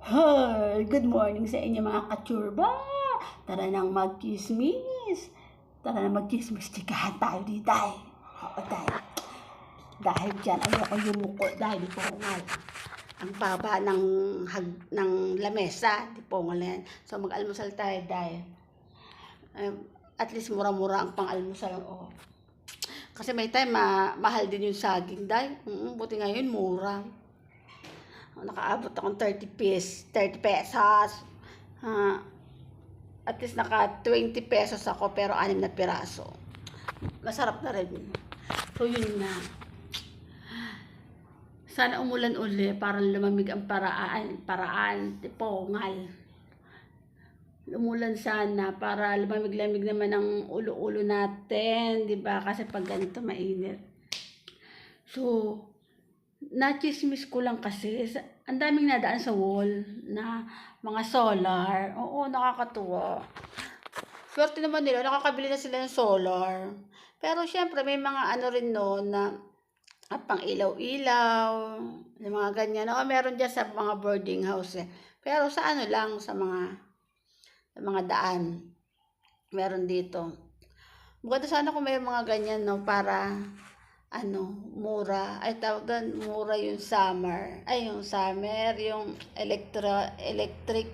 Hi! Good morning sa inyo mga katsurba! Tara nang magchismis! Tara nang magchismis, chikahan tayo di tay! Oo tay! Dahil dyan, ayoko yumuko dahil di pongal. Ang baba ng lamesa, di pongal na yan. So mag-almusal tayo dahil at least mura-mura ang pang-almusal. Oh. Kasi may time, mahal din yung saging dahil. Buti ngayon, mura. Nakaabot akong 30 pesos. At least naka 20 pesos ako pero 6 na piraso. Masarap na rin. So yun na. Sana umulan uli para lumamig ang paraan, tipongal. Umulan sana para lumamig-lamig naman ang ulo-ulo natin, 'di ba? Kasi pag ganito mainit. So, na-chismis ko lang kasi, ang daming nadaan sa wall na mga solar. Oo, nakakatuwa. Swerte naman nila, nakakabili na sila ng solar. Pero syempre, may mga ano rin no, na pang ilaw-ilaw, yung mga ganyan. Oo, meron dyan sa mga boarding house eh. Pero sa ano lang, sa mga daan. Meron dito. Maganda sana kung may mga ganyan no, para mura. Ay, tawag doon, mura yung summer. Ay, yung summer, yung electric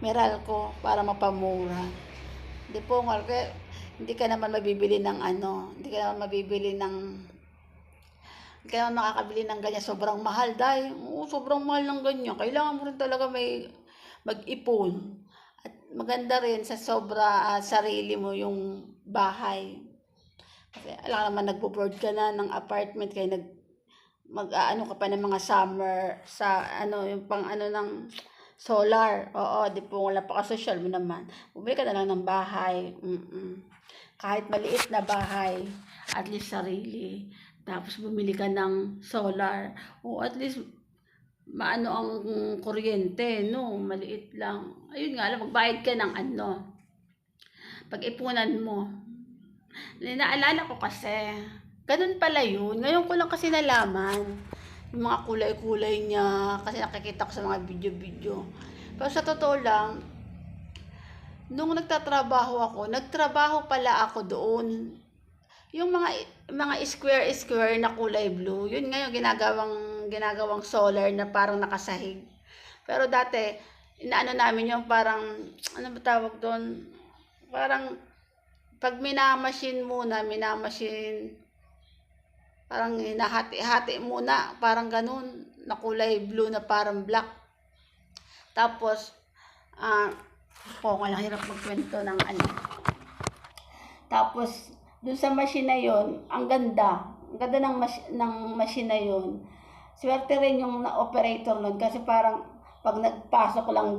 Meralco para mapamura. Hindi po, hindi ka naman mabibili ng hindi ka naman makakabili ng ganyan. Sobrang mahal dahil, sobrang mahal ng ganyan. Kailangan mo rin talaga mag-ipon. At maganda rin sa sarili mo yung bahay. Kasi alam naman, nagbo-board ka na ng apartment, kaya mag-aano ka pa ng mga summer sa yung pang ng solar. Oo, di po wala pa ka social mo naman. Bumili ka na lang ng bahay. Kahit maliit na bahay, at least sarili. Tapos bumili ka ng solar. O at least maano ang kuryente, no? Maliit lang. Ayun nga, magbayad ka ng pag-ipunan mo. Naalala ko kasi, ganun pala yun. Ngayon ko lang kasi nalaman yung mga kulay-kulay niya kasi nakikita ko sa mga video-video. Pero sa totoo lang, nung nagtrabaho pala ako doon. Yung mga square na kulay blue, yun ngayon ginagawang solar na parang nakasahig. Pero dati, inaano namin yung parang, ano ba tawag doon? Parang pag minamasin, parang hinahati-hati muna, parang ganun, na kulay blue na parang black. Tapos, walang hirap magkwento ng Tapos, dun sa machine na yon, ang ganda ng machine na yon. Swerte rin yung na-operator nun kasi parang pag nagpasok lang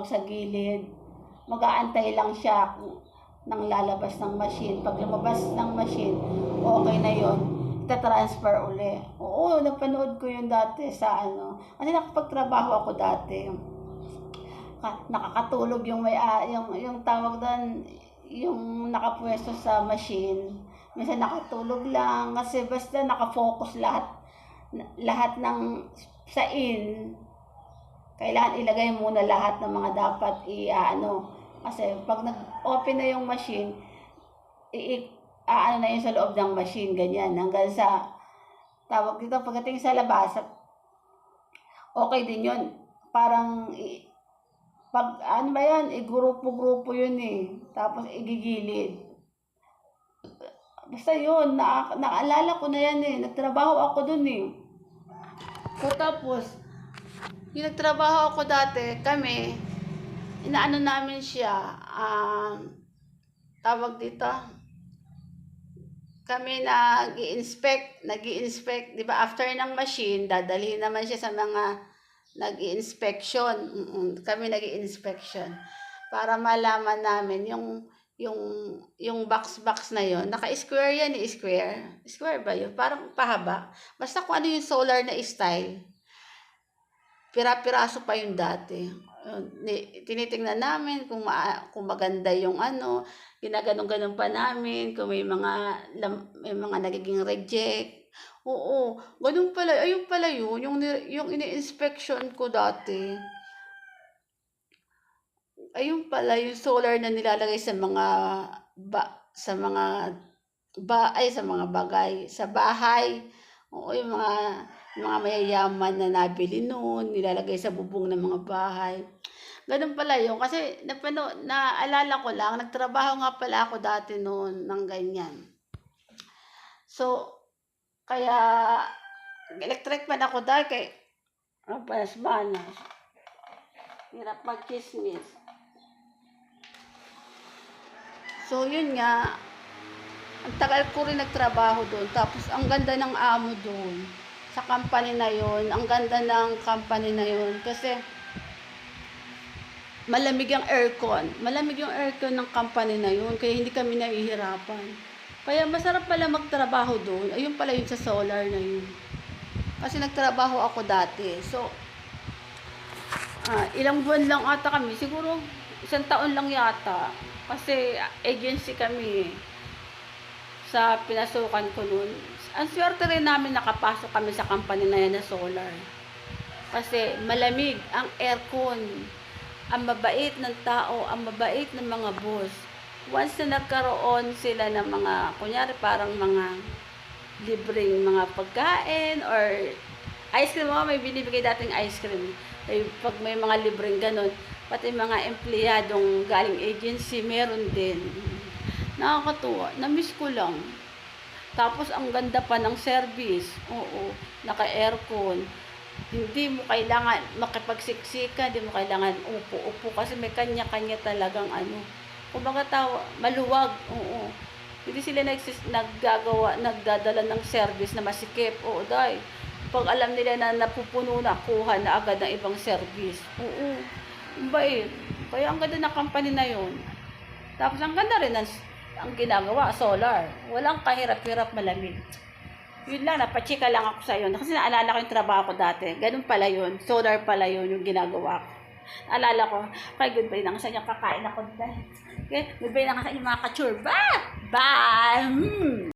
sa gilid, mag-aantay lang siya nang lalabas ng machine. Pag lumabas ng machine, okay na yon, ita-transfer uli. Oo, napanood ko yun dati sa kasi nakapagtrabaho ako dati. Nakakatulog yung tawag doon, yung nakapwesto sa machine. Minsan nakatulog lang kasi basta nakafocus lahat ng sa kailangan ilagay muna lahat ng mga dapat kasi pag nag-open na yung machine, na yun sa loob ng machine, ganyan, hanggang sa tawag dito, pagdating sa labas, okay din yun. Parang pag grupo-grupo yun tapos igigilid. Basta yun, naalala ko na yan nagtrabaho ako dun So tapos, yung nagtrabaho ako dati, kami, inaano namin siya, tawag dito, kami nag-i-inspect, di ba, after ng machine, dadalhin naman siya sa mga nag-i-inspection. Kami nag-i-inspection para malaman namin yung box na yon. Naka-square yan, square. Square ba yun? Parang pahaba. Basta kung ano yung solar na style. Pira-piraso pa yung dati. Tinitingnan namin kung maganda yung ginaganon-ganon pa namin, kung may mga nagiging reject, Oo, gano'n pala, ayun pala yun, yung ini-inspection ko dati, ayun pala yung solar na nilalagay sa mga ba sa mga sa mga bagay, sa bahay. Oo, yung mga mayayaman na nabili no'n, nilalagay sa bubong ng mga bahay. Gano'n pala yun, kasi naalala ko lang, nagtrabaho nga pala ako dati no'n ng ganyan. So, kaya electric fan ako dahil kay manas, hirap magtsismis. So, yun nga, ang tagal ko rin nagtrabaho doon. Tapos, ang ganda ng amo doon. Sa company na yun, ang ganda ng company na yun. Kasi, malamig yung aircon. Malamig yung aircon ng company na yun. Kaya hindi kami nahihirapan. Kaya masarap pala magtrabaho doon. Ayun pala yun sa solar na yun. Kasi nagtrabaho ako dati. So, ilang buwan lang ata kami. Siguro, 1 taon lang yata. Kasi agency kami sa pinasukan ko noon. Ang swerte rin namin nakapasok kami sa company na yan na solar. Kasi malamig ang aircon. Ang mabait ng tao, ang mabait ng mga boss. Once na nagkaroon sila ng mga, kunyari parang mga libreng mga pagkain or ice cream, may binibigay dating ice cream. Pag may mga libreng ganun, pati mga empleyadong galing agency, meron din. Nakakatuwa. Na-miss ko lang. Tapos, ang ganda pa ng service. Oo, naka-aircon. Hindi mo kailangan makipagsiksika, hindi mo kailangan upo-upo kasi may kanya-kanya talagang kumbaga maluwag. Oo. Hindi sila nagdadala ng service na masikip. Oo, dahil pag alam nila na napupuno na, kuha na agad ng ibang service. Oo. Mabait. Kaya ang ganda ng company na yun. Tapos ang ganda rin ang ginagawa, solar. Walang kahirap-hirap, malamig. Yun lang, napachika lang ako sa yun. Kasi naalala ko yung trabaho ko dati. Ganun pala yun. Solar pala yun yung ginagawa ko. Naalala ko, kay goodbye na nga sa inyo, kakain ako dahil. Okay, goodbye na nga sa inyo mga kachurba. Bye!